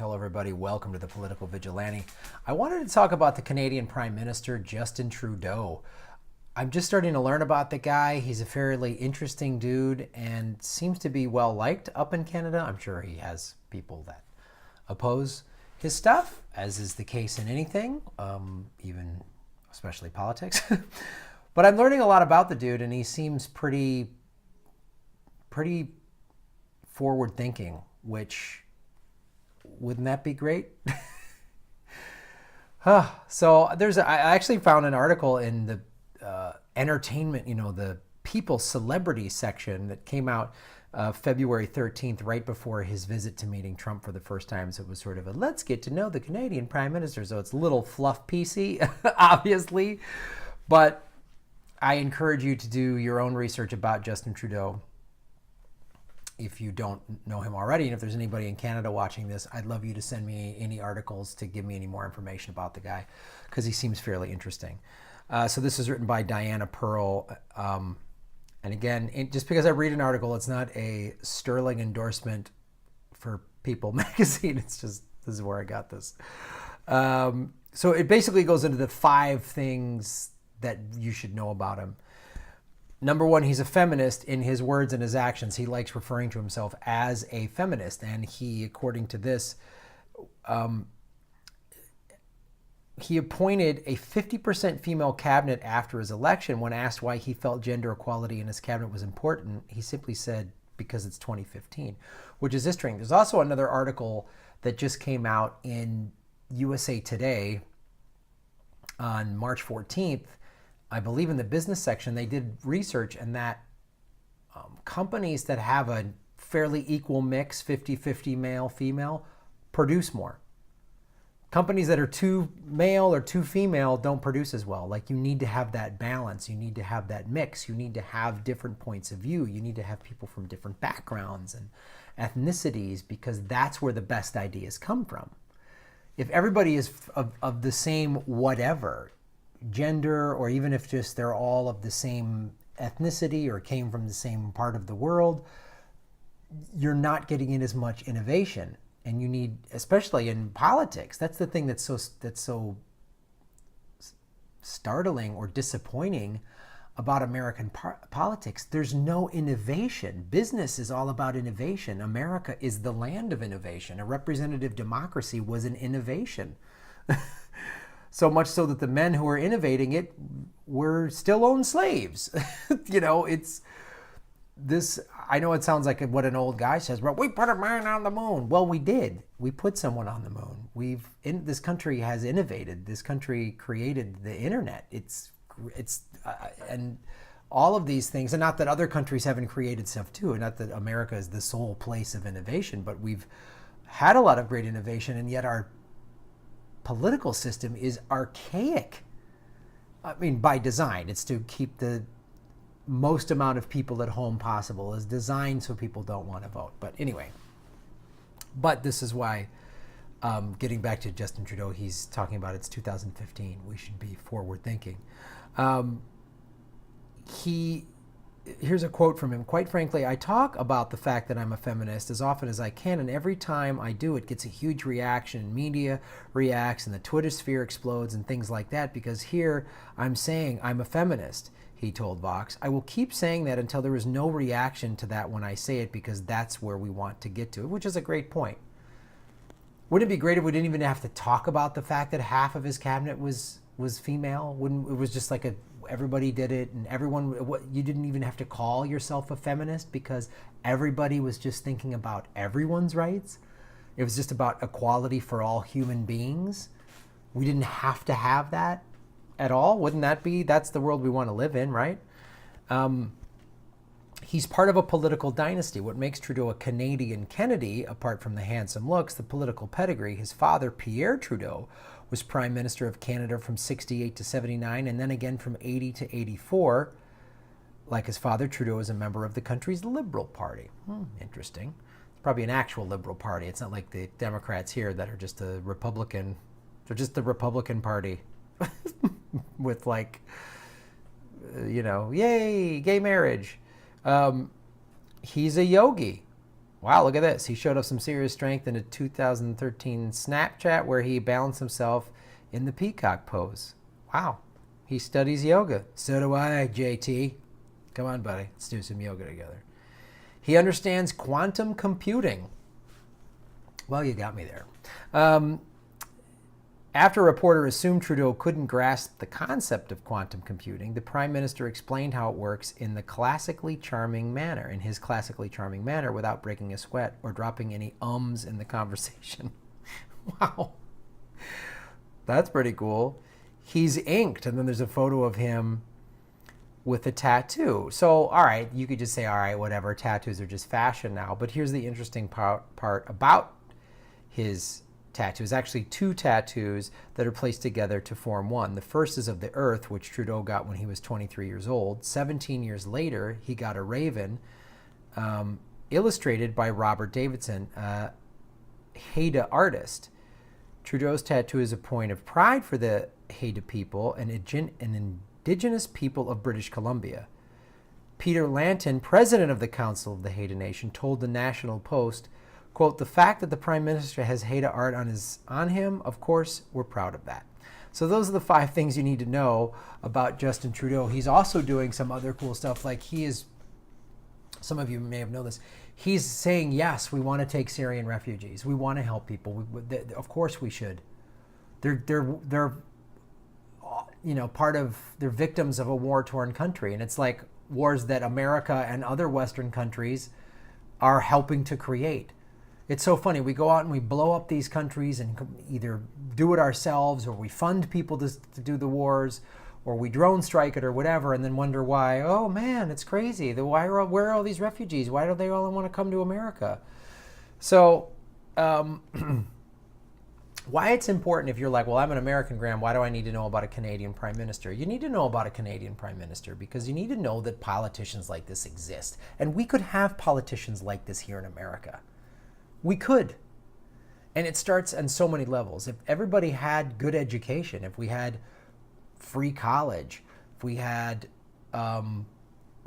Hello everybody, welcome to the Political Vigilante. I wanted to talk about the Canadian Prime Minister, Justin Trudeau. I'm just starting to learn about the guy. He's a fairly interesting dude and seems to be well liked up in Canada. I'm sure he has people that oppose his stuff, as is the case in anything, even especially politics. But I'm learning a lot about the dude, and he seems pretty forward thinking, which wouldn't that be great? So I actually found an article in the entertainment, the people celebrity section that came out February 13th, right before his visit to meeting Trump for the first time. So it was sort of a let's get to know the Canadian Prime Minister. So it's a little fluff piecey, obviously. But I encourage you to do your own research about Justin Trudeau if you don't know him already. And if there's anybody in Canada watching this, I'd love you to send me any articles to give me any more information about the guy, because he seems fairly interesting. So this is written by Diana Pearl. And again, just because I read an article, it's not a sterling endorsement for People magazine. It's just, this is where I got this. So it basically goes into the 5 things that you should know about him. Number 1, he's a feminist in his words and his actions. He likes referring to himself as a feminist. And he, according to this, he appointed a 50% female cabinet after his election. When asked why he felt gender equality in his cabinet was important, he simply said, because it's 2015, which is interesting. There's also another article that just came out in USA Today on March 14th. I believe in the business section, they did research, and that companies that have a fairly equal mix, 50-50 male-female, produce more. Companies that are too male or too female don't produce as well. Like, you need to have that balance. You need to have that mix. You need to have different points of view. You need to have people from different backgrounds and ethnicities, because that's where the best ideas come from. If everybody is of the same whatever, gender, or even if just they're all of the same ethnicity or came from the same part of the world, you're not getting in as much innovation. And you need, especially in politics, that's the thing that's so startling or disappointing about American politics. There's no innovation. Business is all about innovation. America is the land of innovation. A representative democracy was an innovation. So much so that the men who were innovating it were still owned slaves. It's this. I know it sounds like what an old guy says, but we put a man on the moon. Well, we did. We put someone on the moon. This country has innovated. This country created the internet. And all of these things, and not that other countries haven't created stuff too, and not that America is the sole place of innovation, but we've had a lot of great innovation, and yet our political system is archaic. I mean, by design. It's to keep the most amount of people at home possible. Is designed so people don't want to vote. But anyway, this is why, getting back to Justin Trudeau, he's talking about it's 2015. We should be forward thinking. Here's a quote from him. Quite frankly, I talk about the fact that I'm a feminist as often as I can, and every time I do, it gets a huge reaction. Media reacts, and the Twitter sphere explodes, and things like that, because here I'm saying I'm a feminist, he told Vox. I will keep saying that until there is no reaction to that when I say it, because that's where we want to get to, which is a great point. Wouldn't it be great if we didn't even have to talk about the fact that half of his cabinet was female? It was just like everybody did it, and you didn't even have to call yourself a feminist, because everybody was just thinking about everyone's rights. It was just about equality for all human beings. We didn't have to have that at all. Wouldn't that be, that's the world we want to live in, right? He's part of a political dynasty. What makes Trudeau a Canadian Kennedy, apart from the handsome looks, the political pedigree. His father, Pierre Trudeau, was Prime Minister of Canada from 68 to 79, and then again from 80 to 84. Like his father, Trudeau is a member of the country's Liberal Party. Interesting. It's probably an actual Liberal Party. It's not like the Democrats here that are just a Republican. They're just the Republican Party with yay, gay marriage. He's a yogi. Wow, look at this. He showed off some serious strength in a 2013 Snapchat where he balanced himself in the peacock pose. Wow. He studies yoga. So do I, JT. Come on, buddy. Let's do some yoga together. He understands quantum computing. Well, you got me there. After a reporter assumed Trudeau couldn't grasp the concept of quantum computing, the Prime Minister explained how it works in his classically charming manner, without breaking a sweat or dropping any ums in the conversation. Wow. That's pretty cool. He's inked, and then there's a photo of him with a tattoo. So, all right, you could just say, all right, whatever, tattoos are just fashion now. But here's the interesting part about his tattoos. Actually, two tattoos that are placed together to form one. The first is of the Earth, which Trudeau got when he was 23 years old. 17 years later, he got a raven, illustrated by Robert Davidson, a Haida artist. Trudeau's tattoo is a point of pride for the Haida people, an indigenous people of British Columbia. Peter Lanton, president of the Council of the Haida Nation, told the National Post, quote, "The fact that the Prime Minister has Haida art on him, of course, we're proud of that." So those are the 5 things you need to know about Justin Trudeau. He's also doing some other cool stuff. Like some of you may have known this, he's saying, yes, we want to take Syrian refugees. We want to help people. Of course we should. They're they're victims of a war-torn country. And it's like wars that America and other Western countries are helping to create. It's so funny. We go out and we blow up these countries and either do it ourselves, or we fund people to do the wars, or we drone strike it or whatever, and then wonder why, oh man, it's crazy. Where are all these refugees? Why do they all want to come to America? So why it's important, if you're like, well, I'm an American, Graham, why do I need to know about a Canadian Prime Minister? You need to know about a Canadian Prime Minister because you need to know that politicians like this exist. And we could have politicians like this here in America. We could. And it starts on so many levels. If everybody had good education, if we had free college, if we had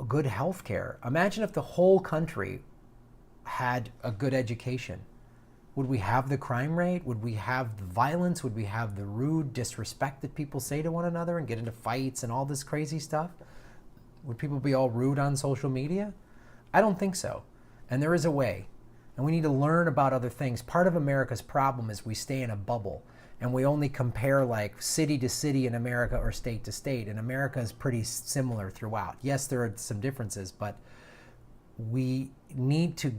good health care, imagine if the whole country had a good education. Would we have the crime rate? Would we have the violence? Would we have the rude disrespect that people say to one another and get into fights and all this crazy stuff? Would people be all rude on social media? I don't think so. And there is a way. And we need to learn about other things. Part of America's problem is we stay in a bubble and we only compare like city to city in America or state to state. And America is pretty similar throughout. Yes, there are some differences, but we need to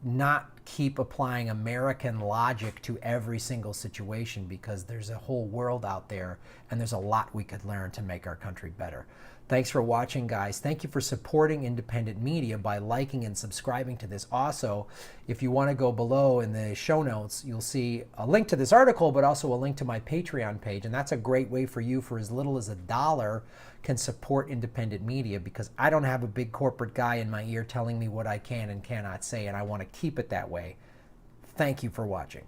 not keep applying American logic to every single situation because there's a whole world out there and there's a lot we could learn to make our country better. Thanks for watching, guys. Thank you for supporting independent media by liking and subscribing to this. Also, if you want to go below in the show notes, you'll see a link to this article, but also a link to my Patreon page. And that's a great way for you, for as little as $1, can support independent media because I don't have a big corporate guy in my ear telling me what I can and cannot say, and I want to keep it that way. Thank you for watching.